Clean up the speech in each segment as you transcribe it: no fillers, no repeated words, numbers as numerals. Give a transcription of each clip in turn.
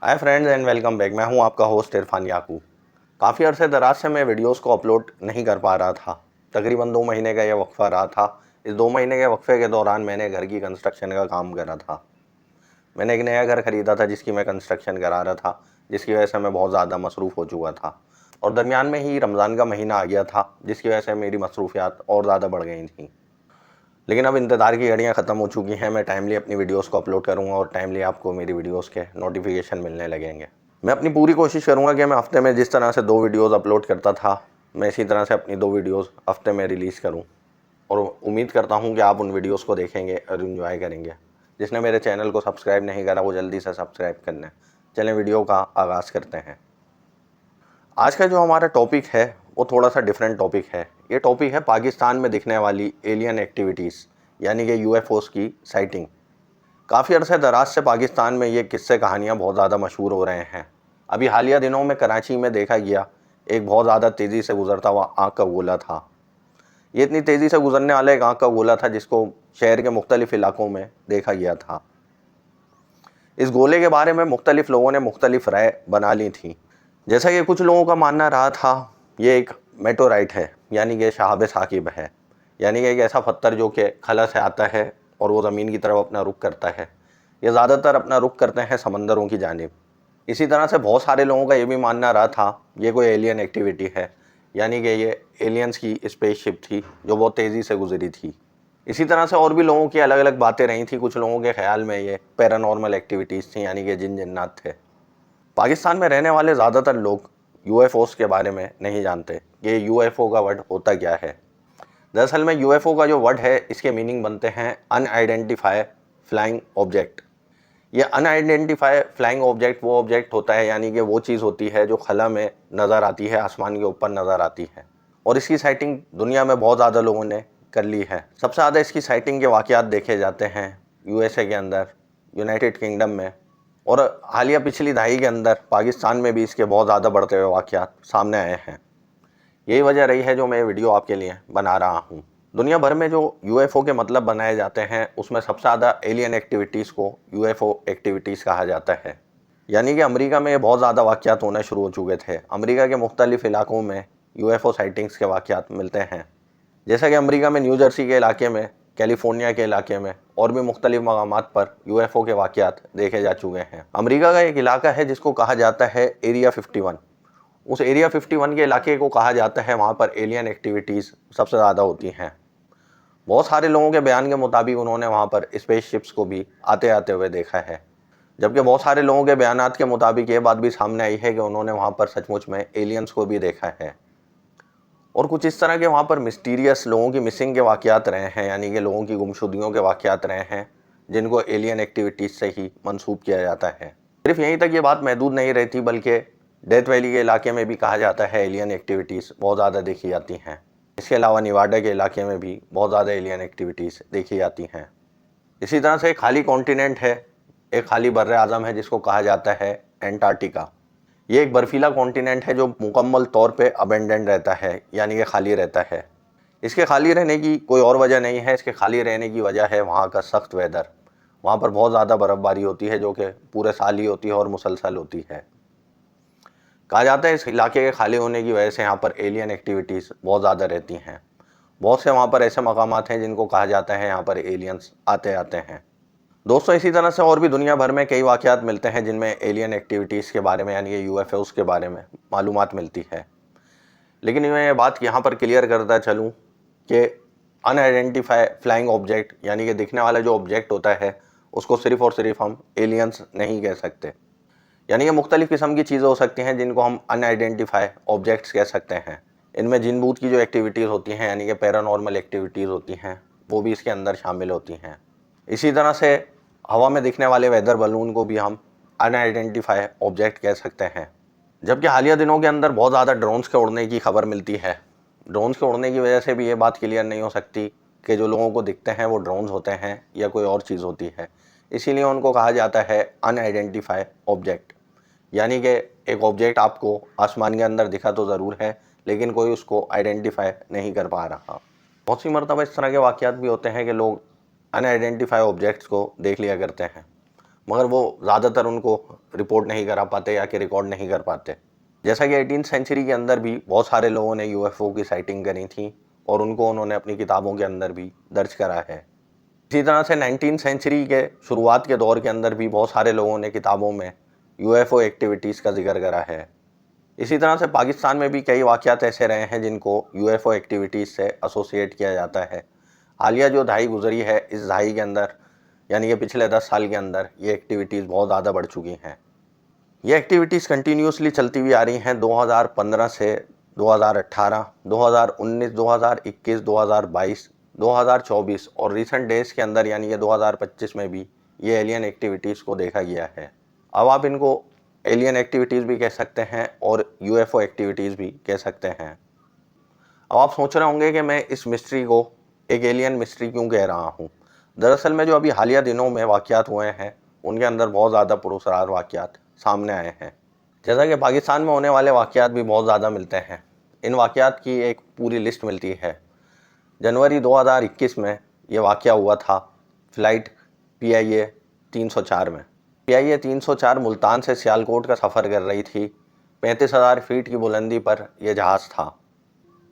Hi friends and welcome back. मैं हूं आपका होस्ट इरफान याकूब। काफ़ी अरसे दराज से मैं वीडियोस को अपलोड नहीं कर पा रहा था। तकरीबन 2 महीने का यह वक्फा रहा था। इस 2 महीने के वक्फे के दौरान मैंने घर की कंस्ट्रक्शन का काम करा था। मैंने एक नया घर ख़रीदा था जिसकी मैं कंस्ट्रक्शन करा रहा था, जिसकी वजह से मैं बहुत ज़्यादा मसरूफ़ हो चुका था। और दरमियान में ही रमज़ान का महीना आ गया था, जिसकी वजह से मेरी मसरूफियात और ज़्यादा बढ़ गई थी। लेकिन अब इंतज़ार की घड़ियाँ ख़त्म हो चुकी हैं। मैं टाइमली अपनी वीडियोस को अपलोड करूँगा और टाइमली आपको मेरी वीडियोस के नोटिफिकेशन मिलने लगेंगे। मैं अपनी पूरी कोशिश करूँगा कि मैं हफ़्ते में जिस तरह से 2 वीडियोस अपलोड करता था, मैं इसी तरह से अपनी 2 वीडियोस हफ़्ते में रिलीज़ करूँ। और उम्मीद करता हूँ कि आप उन वीडियोस को देखेंगे और एंजॉय करेंगे। जिसने मेरे चैनल को सब्सक्राइब नहीं करा वो जल्दी से सब्सक्राइब कर लें। चलें वीडियो का आगाज़ करते हैं। आज का जो हमारा टॉपिक है वो थोड़ा सा डिफरेंट टॉपिक है। ये टॉपिक है पाकिस्तान में दिखने वाली एलियन एक्टिविटीज़, यानी कि यूएफओस की साइटिंग। काफ़ी अरसे दराज से पाकिस्तान में ये किस्से कहानियाँ बहुत ज़्यादा मशहूर हो रहे हैं। अभी हालिया दिनों में कराची में देखा गया एक बहुत ज़्यादा तेज़ी से गुजरता हुआ आग का गोला था। ये इतनी तेज़ी से गुजरने वाला एक आग का गोला था जिसको शहर के मुख्तलिफ़ इलाकों में देखा गया था। इस गोले के बारे में मुख्तलिफ़ लोगों ने मुख्तलिफ़ राय बना ली थी। जैसा कि कुछ लोगों का मानना रहा था ये एक मेटोराइट है, यानी कि शहाब साकिब है, यानी कि एक ऐसा पत्थर जो कि खला से आता है और वो ज़मीन की तरफ अपना रुख करता है। ये ज़्यादातर अपना रुख करते हैं समंदरों की जानिब। इसी तरह से बहुत सारे लोगों का ये भी मानना रहा था ये कोई एलियन एक्टिविटी है, यानी कि ये एलियंस की स्पेसशिप थी जो बहुत तेज़ी से गुजरी थी। इसी तरह से और भी लोगों की अलग अलग बातें रही थी। कुछ लोगों के ख्याल में ये पैरानॉर्मल एक्टिविटीज़ थी, यानी कि जिन जिन्नात थे। पाकिस्तान में रहने वाले ज़्यादातर लोग यूएफओस के बारे में नहीं जानते कि यूएफओ का वर्ड होता क्या है। दरअसल में यूएफओ का जो वर्ड है इसके मीनिंग बनते हैं अनआइडेंटिफाई फ्लाइंग ऑब्जेक्ट। ये अनआइडेंटिफाई फ्लाइंग ऑब्जेक्ट वो ऑब्जेक्ट होता है, यानी कि वो चीज़ होती है जो खला में नज़र आती है, आसमान के ऊपर नज़र आती है। और इसकी साइटिंग दुनिया में बहुत ज़्यादा लोगों ने कर ली है। सबसे ज़्यादा इसकी साइटिंग के वाक़यात देखे जाते हैं यूएसए के अंदर, यूनाइटेड किंगडम में, और हालिया पिछली दहाई के अंदर पाकिस्तान में भी इसके बहुत ज़्यादा बढ़ते हुए वाक़यात सामने आए हैं। यही वजह रही है जो मैं वीडियो आपके लिए बना रहा हूँ। दुनिया भर में जो यूएफओ के मतलब बनाए जाते हैं उसमें सबसे ज़्यादा एलियन एक्टिविटीज़ को यूएफओ एक्टिविटीज़ कहा जाता है। यानी कि अमेरिका में बहुत ज़्यादा वाक़यात होने शुरू हो चुके थे। अमेरिका के मुख्तलिफ़ इलाकों में यूएफओ साइटिंग्स के वाक़यात मिलते हैं। जैसा कि अमेरिका में न्यू जर्सी के इलाके में, कैलिफोर्निया के इलाके में और भी मुख्तलिफ़ मकामात पर यूएफओ के वाक़यात देखे जा चुके हैं। अमेरिका का एक इलाका है जिसको कहा जाता है एरिया 51। उस एरिया 51 के इलाके को कहा जाता है वहाँ पर एलियन एक्टिविटीज़ सबसे ज़्यादा होती हैं। बहुत सारे लोगों के बयान के मुताबिक उन्होंने वहाँ पर स्पेसशिप्स को भी आते आते हुए देखा है, जबकि बहुत सारे लोगों के बयानात के मुताबिक ये बात भी सामने आई है कि उन्होंने वहाँ पर सचमुच में एलियंस को भी देखा है। और कुछ इस तरह के वहाँ पर मिस्टीरियस लोगों की मिसिंग के वाक़यात रहे हैं, यानी कि लोगों की गुमशुदगियों के वाक़यात रहे हैं जिनको एलियन एक्टिविटीज़ से ही मंसूब किया जाता है। सिर्फ यहीं तक ये बात महदूद नहीं रहती, बल्कि डेथ वैली के इलाके में भी कहा जाता है एलियन एक्टिविटीज़ बहुत ज़्यादा देखी जाती हैं। इसके अलावा निवाडा के इलाके में भी बहुत ज़्यादा एलियन एक्टिविटीज़ देखी जाती हैं। इसी तरह से एक खाली कॉन्टिनेंट है, एक खाली बर्र आज़म है जिसको कहा जाता है एंटार्क्टिका। ये एक बर्फीला कॉन्टिनेंट है जो मुकम्मल तौर पे अबेंडेंट रहता है, यानी कि खाली रहता है। इसके खाली रहने की कोई और वजह नहीं है, इसके खाली रहने की वजह है वहाँ का सख्त वेदर। वहाँ पर बहुत ज़्यादा बर्फ़बारी होती है जो कि पूरे साल ही होती है और मुसलसल होती है। कहा जाता है इस इलाके के खाली होने की वजह से यहाँ पर एलियन एक्टिविटीज़ बहुत ज़्यादा रहती हैं। बहुत से वहाँ पर ऐसे मकामात हैं जिनको कहा जाता है यहाँ पर एलियंस आते आते हैं। दोस्तों, इसी तरह से और भी दुनिया भर में कई वाक़यात मिलते हैं जिनमें एलियन एक्टिविटीज़ के बारे में, यानी कि यूएफओस के बारे में मालूमात मिलती है। लेकिन मैं ये बात यहाँ पर क्लियर करता चलूँ कि अनआइडेंटिफाई फ्लाइंग ऑब्जेक्ट, यानी कि दिखने वाला जो ऑब्जेक्ट होता है उसको सिर्फ़ और सिर्फ हम एलियंस नहीं कह सकते। यानी कि मुख्तलिफ़ किस्म की चीज़ें हो सकती हैं जिनको हम अनआइडेंटिफाई ऑब्जेक्ट्स कह सकते हैं। इनमें जिन भूत की जो एक्टिविटीज़ होती हैं, यानी कि पैरानॉर्मल एक्टिविटीज़ होती हैं, वो भी इसके अंदर शामिल होती हैं। इसी तरह से हवा में दिखने वाले वेदर बलून को भी हम अनआइडेंटिफाई ऑब्जेक्ट कह सकते हैं। जबकि हालिया दिनों के अंदर बहुत ज़्यादा ड्रोन्स के उड़ने की खबर मिलती है। ड्रोन्स के उड़ने की वजह से भी ये बात क्लियर नहीं हो सकती कि जो लोगों को दिखते हैं वो ड्रोन्स होते हैं या कोई और चीज़ होती है। इसीलिए उनको कहा जाता है अनआइडेंटिफाई ऑब्जेक्ट, यानी कि एक ऑब्जेक्ट आपको आसमान के अंदर दिखा तो ज़रूर है लेकिन कोई उसको आइडेंटिफाई नहीं कर पा रहा। बहुत सी मरतबा इस तरह के वाक़यात भी होते हैं कि लोग अनआइडेंटिफाई ऑब्जेक्ट्स को देख लिया करते हैं। मगर वो ज़्यादातर उनको रिपोर्ट नहीं करा पाते या कि रिकॉर्ड नहीं कर पाते। जैसा कि 18th सेंचुरी के अंदर भी बहुत सारे लोगों ने यूएफओ की साइटिंग करी थी और उनको उन्होंने अपनी किताबों के अंदर भी दर्ज करा है। इसी तरह से 19th सेंचुरी के शुरुआत के दौर के अंदर भी बहुत सारे लोगों ने किताबों में यूएफओ एक्टिविटीज़ का जिक्र करा है। इसी तरह से पाकिस्तान में भी कई वाक़यात ऐसे रहे हैं जिनको यूएफओ एक्टिविटीज़ से एसोसिएट किया जाता है। हालिया जो दहाई गुजरी है, इस दहाई के अंदर यानी कि पिछले 10 साल के अंदर ये एक्टिविटीज़ बहुत ज़्यादा बढ़ चुकी हैं। ये एक्टिविटीज़ कंटिन्यूसली चलती हुई आ रही हैं 2015 से 2018, 2019, 2021, 2022, 2024 और रीसेंट डेज़ के अंदर यानी कि 2025 में भी ये एलियन एक्टिविटीज़ को देखा गया है। अब आप इनको एलियन एक्टिविटीज़ भी कह सकते हैं और यूएफओ एक्टिविटीज़ भी कह सकते हैं। अब आप सोच रहे होंगे कि मैं इस मिस्ट्री को एक एलियन मिस्ट्री क्यों कह रहा हूँ। दरअसल में जो अभी हालिया दिनों में वाक़यात हुए हैं उनके अंदर बहुत ज़्यादा पुरस्कार वाक़यात सामने आए हैं। जैसा कि पाकिस्तान में होने वाले वाक़यात भी बहुत ज़्यादा मिलते हैं। इन वाक़यात की एक पूरी लिस्ट मिलती है। जनवरी 2021 में ये वाक़या हुआ था फ़्लाइट PIA 304 में। PIA 304 मुल्तान से सियालकोट का सफ़र कर रही थी। 35,000 फीट की बुलंदी पर यह जहाज़ था।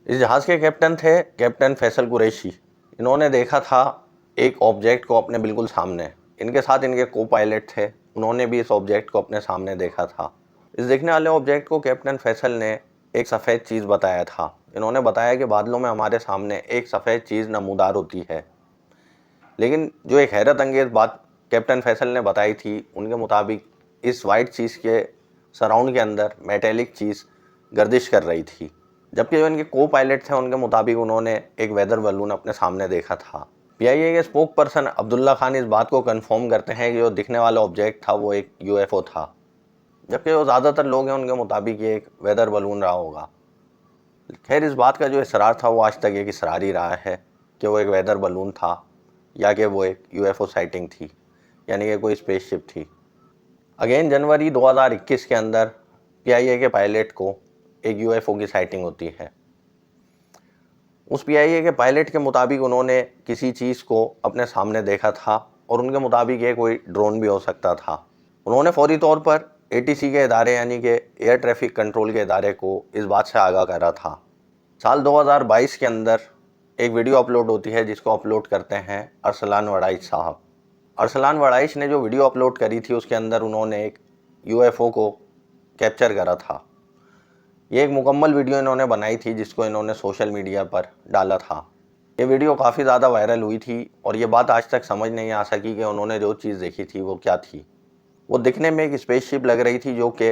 इस जहाज़ के कैप्टन थे कैप्टन फैसल कुरैशी। इन्होंने देखा था एक ऑब्जेक्ट को अपने बिल्कुल सामने। इनके साथ इनके को पायलट थे, उन्होंने भी इस ऑब्जेक्ट को अपने सामने देखा था। इस देखने वाले ऑब्जेक्ट को कैप्टन फैसल ने एक सफ़ेद चीज़ बताया था। इन्होंने बताया कि बादलों में हमारे सामने एक सफ़ेद चीज़ नमूदार होती है। लेकिन जो एक हैरत अंगेज़ बात कैप्टन फैसल ने बताई थी, उनके मुताबिक इस वाइट चीज़ के सराउंड के अंदर मेटेलिक चीज़ गर्दिश कर रही थी। जबकि जो इनके को पायलट थे उनके मुताबिक उन्होंने एक वेदर बलून अपने सामने देखा था। PIA के स्पोक पर्सन अब्दुल्ला खान इस बात को कंफर्म करते हैं कि जो दिखने वाला ऑब्जेक्ट था वो एक UFO था, जबकि जो ज़्यादातर लोग हैं उनके मुताबिक ये एक वेदर बलून रहा होगा। खैर, इस बात का जो इसरार था वो आज तक एक इसरार ही रहा है कि वो एक वेदर बलून था या कि वो एक UFO साइटिंग थी, यानी कि कोई स्पेसशिप थी। अगेन जनवरी 2021 के अंदर PIA के पायलट को एक UFO की साइटिंग होती है। उस PIA के पायलट के मुताबिक उन्होंने किसी चीज़ को अपने सामने देखा था और उनके मुताबिक ये कोई ड्रोन भी हो सकता था। उन्होंने फौरी तौर पर ATC के इदारे यानी कि एयर ट्रैफिक कंट्रोल के इदारे को इस बात से आगाह करा था। साल 2022 के अंदर एक वीडियो अपलोड होती है जिसको अपलोड करते हैं अरसलान वड़ाइच साहब। अरसलान वड़ाइच ने जो वीडियो अपलोड करी थी उसके अंदर उन्होंने एक UFO को कैप्चर करा था। ये एक मुकम्मल वीडियो इन्होंने बनाई थी जिसको इन्होंने सोशल मीडिया पर डाला था। ये वीडियो काफ़ी ज़्यादा वायरल हुई थी और ये बात आज तक समझ नहीं आ सकी कि उन्होंने जो चीज़ देखी थी वो क्या थी। वो दिखने में एक स्पेसशिप लग रही थी जो कि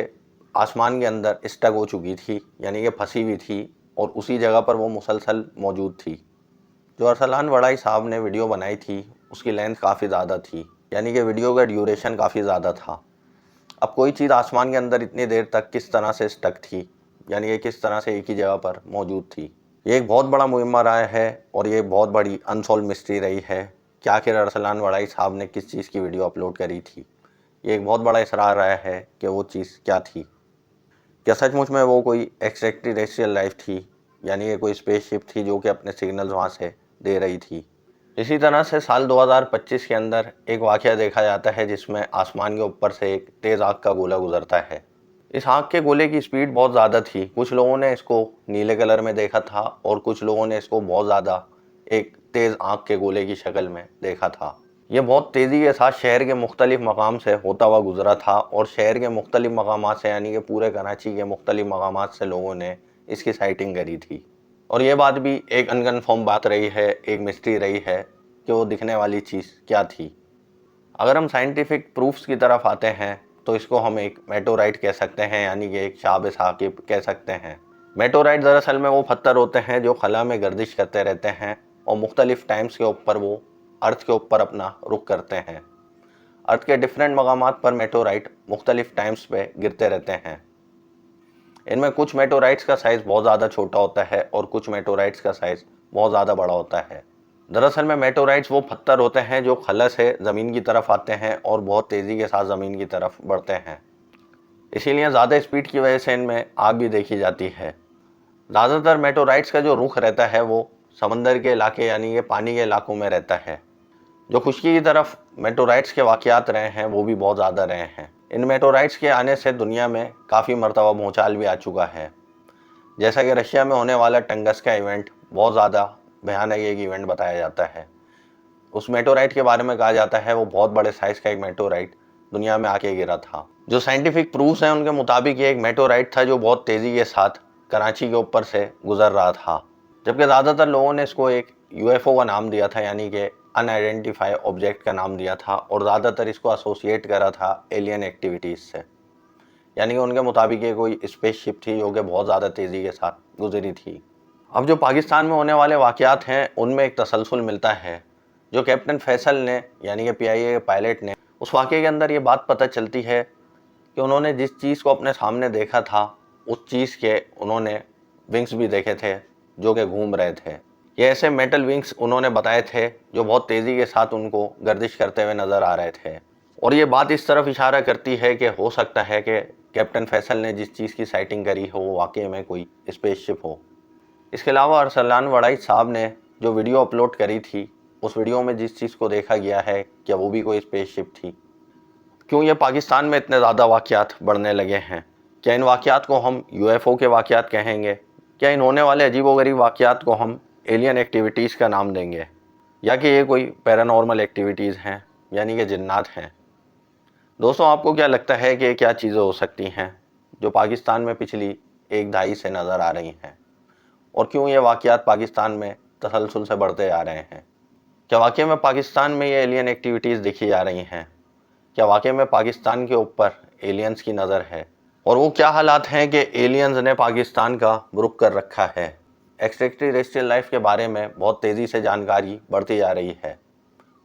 आसमान के अंदर स्टक हो चुकी थी, यानी कि फंसी हुई थी और उसी जगह पर वो मुसलसल मौजूद थी। जो अरसलान वड़ाई साहब ने वीडियो बनाई थी उसकी लेंथ काफ़ी ज़्यादा थी, यानी कि वीडियो का ड्यूरेशन काफ़ी ज़्यादा था। अब कोई चीज़ आसमान के अंदर इतनी देर तक किस तरह से स्टक थी, यानी कि किस तरह से एक ही जगह पर मौजूद थी, ये एक बहुत बड़ा मुहिम्मा रहा है और ये बहुत बड़ी अनसॉल्व मिस्ट्री रही है कि आखिर अरसलान वड़ाई साहब ने किस चीज़ की वीडियो अपलोड करी थी। ये एक बहुत बड़ा इसरार रहा है कि वो चीज़ क्या थी। क्या सचमुच में वो कोई एक्सट्रैटरेस्ट्रियल लाइफ थी, यानी कि कोई स्पेसशिप थी जो कि अपने सिग्नल्स वहाँ से दे रही थी। इसी तरह से साल 2025 के अंदर एक वाक़या देखा जाता है जिसमें आसमान के ऊपर से एक तेज़ आग का गोला गुजरता है। इस आग के गोले की स्पीड बहुत ज़्यादा थी। कुछ लोगों ने इसको नीले कलर में देखा था और कुछ लोगों ने इसको बहुत ज़्यादा एक तेज़ आग के गोले की शक्ल में देखा था। ये बहुत तेज़ी के साथ शहर के मुख्तलिफ मकाम से होता हुआ गुजरा था और शहर के मुख्तलिफ मकामात से यानी कि पूरे कराची के मुख्तलिफ मकामात से लोगों ने इसकी साइटिंग करी थी। और ये बात भी एक अनकन्फर्म बात रही है, एक मिस्ट्री रही है कि वो दिखने वाली चीज़ क्या थी। अगर हम साइंटिफिक प्रूफ्स की तरफ आते हैं तो इसको हम एक मेटोराइट कह सकते हैं, यानी कि एक शाब साकिब कह सकते हैं। मेटोराइट दरअसल में वो पत्थर होते हैं जो खला में गर्दिश करते रहते हैं और मुख्तलिफ टाइम्स के ऊपर वो अर्थ के ऊपर अपना रुख करते हैं। अर्थ के डिफरेंट मकामात पर मेटोराइट मुख्तलिफ टाइम्स पे गिरते रहते हैं। इनमें कुछ मेटोराइट्स का साइज़ बहुत ज़्यादा छोटा होता है और कुछ मेटोराइट्स का साइज़ बहुत ज़्यादा बड़ा होता है। दरअसल में मेटोराइट्स वो पत्थर होते हैं जो खला से ज़मीन की तरफ आते हैं और बहुत तेज़ी के साथ ज़मीन की तरफ बढ़ते हैं। इसीलिए ज़्यादा स्पीड की वजह से इनमें आग भी देखी जाती है। ज़्यादातर मेटोराइट्स का जो रुख रहता है वो समंदर के इलाके यानी कि पानी के इलाकों में रहता है। जो खुशकी की तरफ मेटोराइट्स के वाक़यात रहे हैं वो भी बहुत ज़्यादा रहे हैं। इन मेटोराइट्स के आने से दुनिया में काफ़ी मरतबा भूचाल भी आ चुका है। जैसा कि रशिया में होने वाला टंगस का इवेंट बहुत ज़्यादा भयानक एक इवेंट बताया जाता है। उस मेटोराइट के बारे में कहा जाता है वो बहुत बड़े साइज़ का एक मेटोराइट दुनिया में आके गिरा था। जो साइंटिफिक प्रूफ्स हैं उनके मुताबिक ये एक मेटोराइट था जो बहुत तेज़ी के साथ कराची के ऊपर से गुजर रहा था, जबकि ज़्यादातर लोगों ने इसको एक यूएफओ का नाम दिया था, यानी कि अनआइडेंटिफाई ऑब्जेक्ट का नाम दिया था, और ज़्यादातर इसको एसोसिएट करा था एलियन एक्टिविटीज़ से। यानी कि उनके मुताबिक ये कोई स्पेसशिप थी जो कि बहुत ज़्यादा तेज़ी के साथ गुजरी थी। अब जो पाकिस्तान में होने वाले वाक़यात हैं उनमें एक तसलसल मिलता है। जो कैप्टन फैसल ने यानी कि पीआईए के पायलट ने, उस वाक़े के अंदर ये बात पता चलती है कि उन्होंने जिस चीज़ को अपने सामने देखा था उस चीज़ के उन्होंने विंग्स भी देखे थे जो कि घूम रहे थे। ये ऐसे मेटल विंग्स उन्होंने बताए थे जो बहुत तेज़ी के साथ उनको गर्दिश करते हुए नज़र आ रहे थे, और ये बात इस तरफ इशारा करती है कि हो सकता है कि कैप्टन फैसल ने जिस चीज़ की साइटिंग करी हो वो वाकई में कोई स्पेसशिप हो। इसके अलावा अरसलान वड़ाई साहब ने जो वीडियो अपलोड करी थी उस वीडियो में जिस चीज़ को देखा गया है क्या वो भी कोई स्पेसशिप थी? क्यों ये पाकिस्तान में इतने ज़्यादा वाक़यात बढ़ने लगे हैं? क्या इन वाक़यात को हम यूएफओ के वाक़यात कहेंगे? क्या इन होने वाले अजीबोगरीब वाक़यात को हम एलियन एक्टिविटीज़ का नाम देंगे, या कि ये कोई पैरानॉर्मल एक्टिविटीज़ हैं यानी कि जिन्नात हैं? दोस्तों, आपको क्या लगता है कि क्या चीज़ें हो सकती हैं जो पाकिस्तान में पिछली एक दहाई से नज़र आ रही हैं, और क्यों ये वाक़यात पाकिस्तान में तसलसल से बढ़ते जा रहे हैं? क्या वाकई में पाकिस्तान में ये एलियन एक्टिविटीज़ दिखी जा रही हैं? क्या वाकई में पाकिस्तान के ऊपर एलियंस की नज़र है? और वो क्या हालात हैं कि एलियंस ने पाकिस्तान का रुख कर रखा है? एक्सट्रेटरेस्ट्रियल लाइफ के बारे में बहुत तेज़ी से जानकारी बढ़ती जा रही है।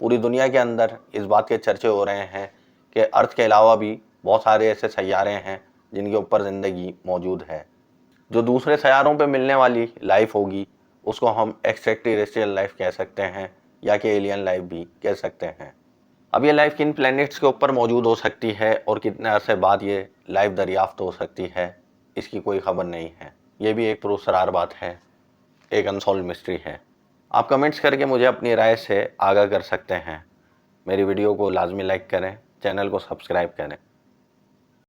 पूरी दुनिया के अंदर इस बात के चर्चे हो रहे हैं कि अर्थ के अलावा भी बहुत सारे ऐसे सैयारे हैं जिनके ऊपर ज़िंदगी मौजूद है। जो दूसरे सैयारों पे मिलने वाली लाइफ होगी उसको हम एक्सट्रेटरेस्ट्रियल लाइफ कह सकते हैं, या कि एलियन लाइफ भी कह सकते हैं। अब ये लाइफ किन प्लैनेट्स के ऊपर मौजूद हो सकती है और कितने अरसे बाद ये लाइफ दरियाफ्त हो सकती है, इसकी कोई खबर नहीं है। ये भी एक पुरस्कार बात है, एक अनसॉल्व मिस्ट्री है। आप कमेंट्स करके मुझे अपनी राय से आगाह कर सकते हैं। मेरी वीडियो को लाजमी लाइक करें, चैनल को सब्सक्राइब करें।